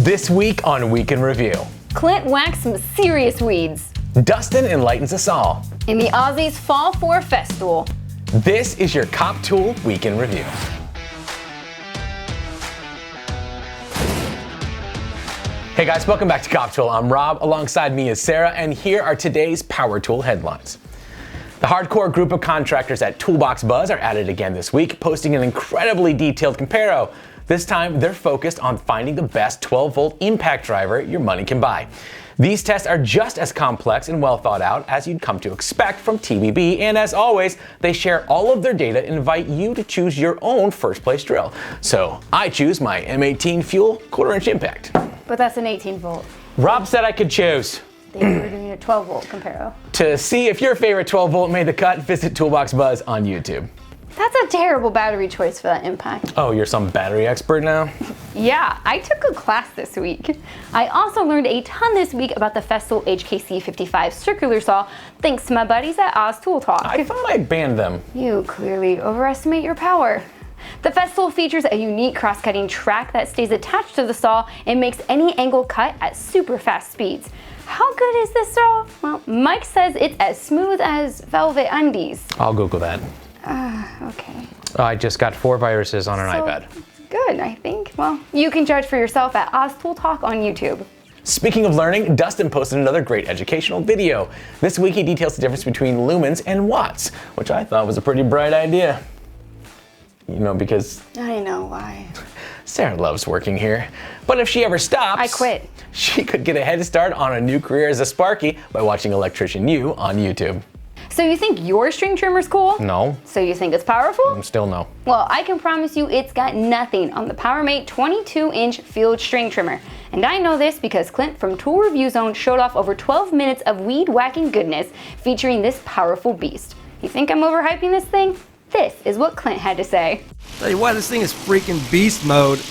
This week on Week in Review. Clint whacks some serious weeds. Dustin enlightens us all. In the Aussies Fall 4 Festival. This is your Coptool Week in Review. Hey guys, welcome back to Coptool. I'm Rob, alongside me is Sarah, and here are today's Power Tool headlines. The hardcore group of contractors at Toolbox Buzz are at it again this week, posting an incredibly detailed comparo. This time, they're focused on finding the best 12-volt impact driver your money can buy. These tests are just as complex and well thought out as you'd come to expect from TBB, and as always, they share all of their data and invite you to choose your own first place drill. So I choose my E19 fuel 1/4-inch impact. But that's an 18 volt. Rob said I could choose. They were doing a 12 volt comparo. To see if your favorite 12 volt made the cut, visit Toolbox Buzz on YouTube. That's a terrible battery choice for that impact. Oh, you're some battery expert now? Yeah, I took a class this week. I also learned a ton this week about the Festool HKC 55 circular saw, thanks to my buddies at Oz Tool Talk. I thought I banned them. You clearly overestimate your power. The Festool features a unique cross-cutting track that stays attached to the saw and makes any angle cut at super fast speeds. How good is this saw? Well, Mike says it's as smooth as velvet undies. I'll Google that. Okay. I just got 4 viruses on an iPad. Good, I think. Well, you can judge for yourself at Oz Tool Talk on YouTube. Speaking of learning, Dustin posted another great educational video. This week he details the difference between lumens and watts, which I thought was a pretty bright idea. You know, because I know why. Sarah loves working here. But if she ever stops, I quit. She could get a head start on a new career as a Sparky by watching Electrician U on YouTube. So you think your string trimmer's cool? No. So you think it's powerful? Still no. Well, I can promise you it's got nothing on the PowerMate 22-inch field string trimmer. And I know this because Clint from Tool Review Zone showed off over 12 minutes of weed whacking goodness featuring this powerful beast. You think I'm overhyping this thing? This is what Clint had to say. Tell you what, this thing is freaking beast mode.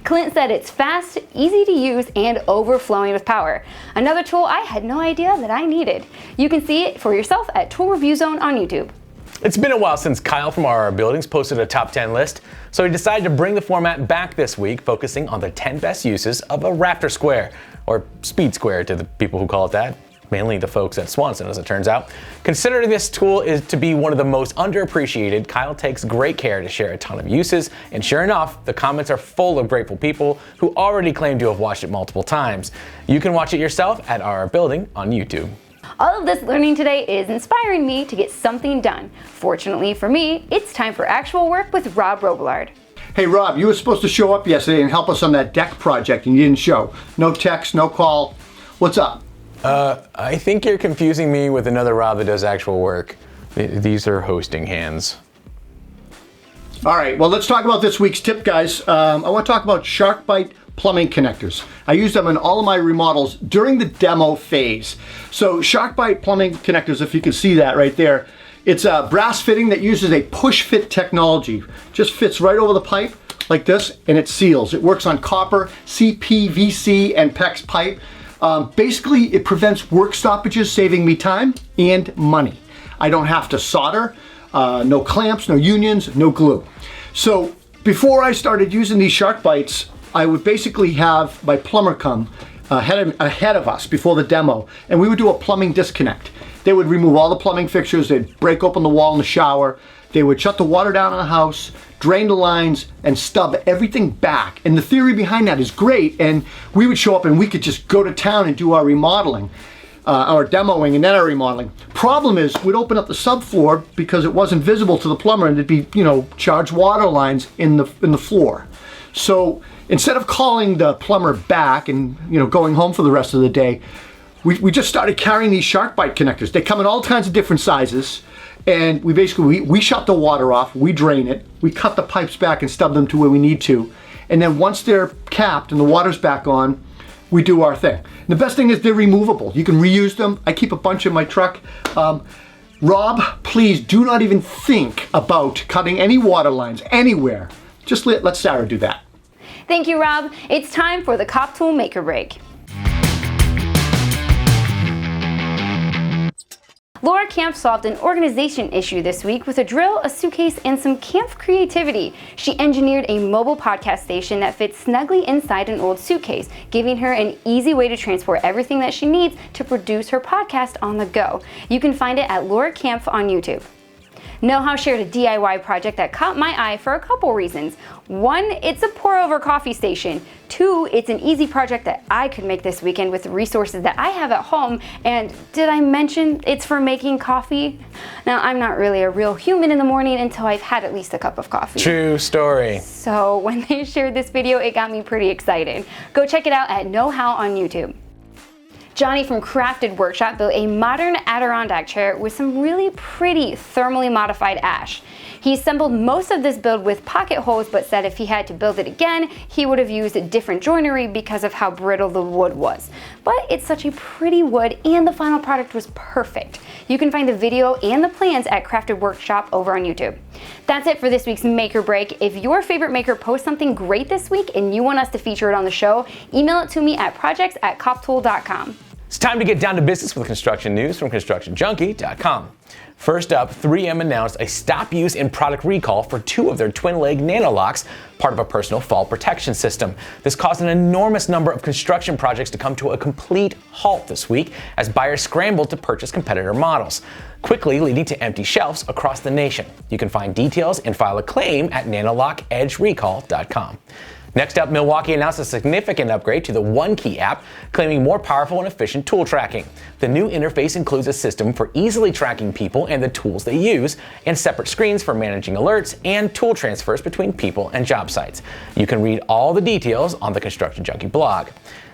Clint said it's fast, easy to use, and overflowing with power. Another tool I had no idea that I needed. You can see it for yourself at Tool Review Zone on YouTube. It's been a while since Kyle from RR Buildings posted a top 10 list, so he decided to bring the format back this week, focusing on the 10 best uses of a Raptor Square, or Speed Square to the people who call it that. Mainly the folks at Swanson, as it turns out. Considering this tool is to be one of the most underappreciated, Kyle takes great care to share a ton of uses, and sure enough, the comments are full of grateful people who already claim to have watched it multiple times. You can watch it yourself at RR Building on YouTube. All of this learning today is inspiring me to get something done. Fortunately for me, it's time for actual work with Rob Robillard. Hey Rob, you were supposed to show up yesterday and help us on that deck project and you didn't show. No text, no call. What's up? I think you're confusing me with another Rob that does actual work. These are hosting hands. All right, well, let's talk about this week's tip, guys. I want to talk about SharkBite plumbing connectors. I use them in all of my remodels during the demo phase. So SharkBite plumbing connectors, if you can see that right there, it's a brass fitting that uses a push fit technology. Just fits right over the pipe like this and it seals. It works on copper, CPVC, and PEX pipe. Basically, it prevents work stoppages, saving me time and money. I don't have to solder, no clamps, no unions, no glue. So before I started using these SharkBites, I would basically have my plumber come ahead of us before the demo, and we would do a plumbing disconnect. They would remove all the plumbing fixtures, they'd break open the wall in the shower, they would shut the water down in the house, drain the lines, and stub everything back. And the theory behind that is great, and we would show up and we could just go to town and do our remodeling, our demoing and then our remodeling. Problem is, we'd open up the subfloor because it wasn't visible to the plumber and there'd be, charged water lines in the floor. So instead of calling the plumber back and, going home for the rest of the day, we just started carrying these SharkBite connectors. They come in all kinds of different sizes. And we shut the water off, we drain it, we cut the pipes back and stub them to where we need to. And then once they're capped and the water's back on, we do our thing. And the best thing is they're removable. You can reuse them. I keep a bunch in my truck. Rob, please do not even think about cutting any water lines anywhere. Just let Sarah do that. Thank you, Rob. It's time for the Coptool Make or Break. Laura Camp solved an organization issue this week with a drill, a suitcase, and some camp creativity. She engineered a mobile podcast station that fits snugly inside an old suitcase, giving her an easy way to transport everything that she needs to produce her podcast on the go. You can find it at Laura Camp on YouTube. Know How shared a DIY project that caught my eye for a couple reasons. One, it's a pour-over coffee station. Two, it's an easy project that I could make this weekend with the resources that I have at home. And did I mention it's for making coffee? Now, I'm not really a real human in the morning until I've had at least a cup of coffee. True story. So when they shared this video, it got me pretty excited. Go check it out at Know How on YouTube. Johnny from Crafted Workshop built a modern Adirondack chair with some really pretty thermally modified ash. He assembled most of this build with pocket holes, but said if he had to build it again, he would have used different joinery because of how brittle the wood was. But it's such a pretty wood and the final product was perfect. You can find the video and the plans at Crafted Workshop over on YouTube. That's it for this week's Make or Break. If your favorite maker posts something great this week and you want us to feature it on the show, email it to me at projects@coptool.com. It's time to get down to business with construction news from ConstructionJunkie.com. First up, 3M announced a stop use and product recall for 2 of their twin-leg nano-locks, part of a personal fall protection system. This caused an enormous number of construction projects to come to a complete halt this week as buyers scrambled to purchase competitor models, quickly leading to empty shelves across the nation. You can find details and file a claim at nanolockEdgeRecall.com. Next up, Milwaukee announced a significant upgrade to the OneKey app, claiming more powerful and efficient tool tracking. The new interface includes a system for easily tracking people and the tools they use, and separate screens for managing alerts and tool transfers between people and job sites. You can read all the details on the Construction Junkie blog.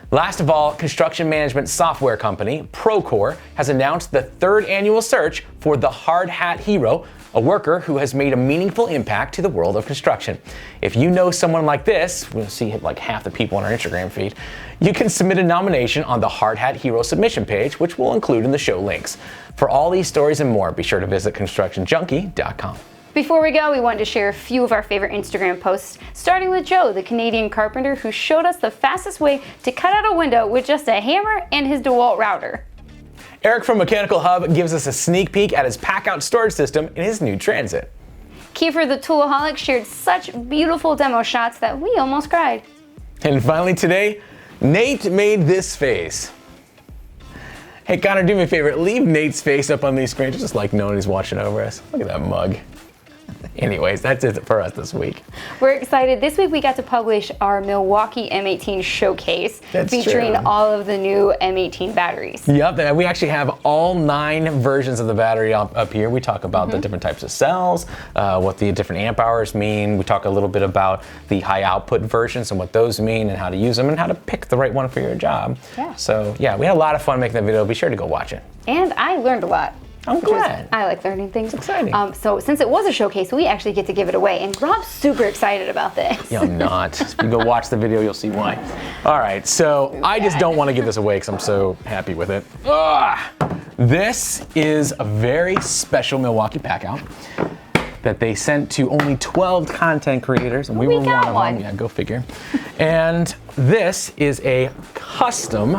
Last of all, construction management software company Procore has announced the 3rd annual search for the Hard Hat Hero, a worker who has made a meaningful impact to the world of construction. If you know someone like this, we'll see like half the people on our Instagram feed, you can submit a nomination on the Hard Hat Hero submission page, which we'll include in the show links. For all these stories and more, be sure to visit ConstructionJunkie.com. Before we go, we wanted to share a few of our favorite Instagram posts, starting with Joe, the Canadian carpenter who showed us the fastest way to cut out a window with just a hammer and his DeWalt router. Eric from Mechanical Hub gives us a sneak peek at his pack-out storage system in his new Transit. Kiefer the Toolaholic shared such beautiful demo shots that we almost cried. And finally today, Nate made this face. Hey Connor, do me a favor, leave Nate's face up on these screens, just like knowing he's watching over us. Look at that mug. Anyways, that's it for us this week. We're excited. This week we got to publish our Milwaukee M18 showcase featuring all of the new M18 batteries. Yep, we actually have all 9 versions of the battery up here. We talk about the different types of cells, what the different amp hours mean. We talk a little bit about the high output versions and what those mean and how to use them and how to pick the right one for your job. Yeah. So yeah, we had a lot of fun making that video. Be sure to go watch it. And I learned a lot. I'm glad. I like learning things. It's exciting. So since it was a showcase, we actually get to give it away. And Rob's super excited about this. Yeah, I'm not. If you go watch the video, you'll see why. All right, so I just don't want to give this away because I'm so happy with it. This is a very special Milwaukee pack out that they sent to only 12 content creators, and we were one of them. Yeah, go figure. And this is a custom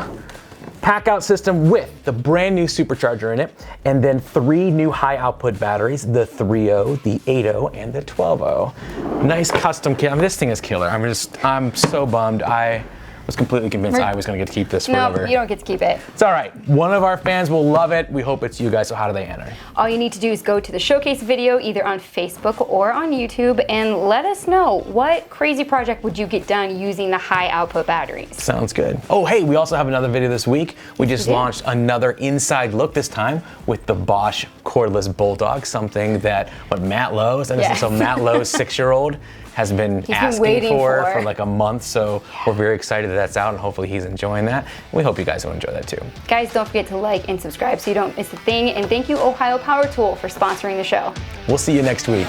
pack-out system with the brand new supercharger in it, and then 3 new high output batteries, the 3.0, the 8.0, and the 12.0. Nice custom kit. I mean, this thing is killer. I'm so bummed. I was completely convinced I was gonna get to keep this forever. No, you don't get to keep it. It's all right. One of our fans will love it. We hope it's you guys. So how do they enter? All you need to do is go to the showcase video either on Facebook or on YouTube and let us know what crazy project would you get done using the high output batteries. Sounds good. Oh, hey, we also have another video this week. We just launched another inside look this time with the Bosch cordless Bulldog, something that Matt Lowe's, so Matt Lowe's 6-year-old has been asking for like a month, so we're very excited that that's out and hopefully he's enjoying that. We hope you guys will enjoy that too. Guys, don't forget to like and subscribe so you don't miss a thing, and thank you Ohio Power Tool for sponsoring the show. We'll see you next week.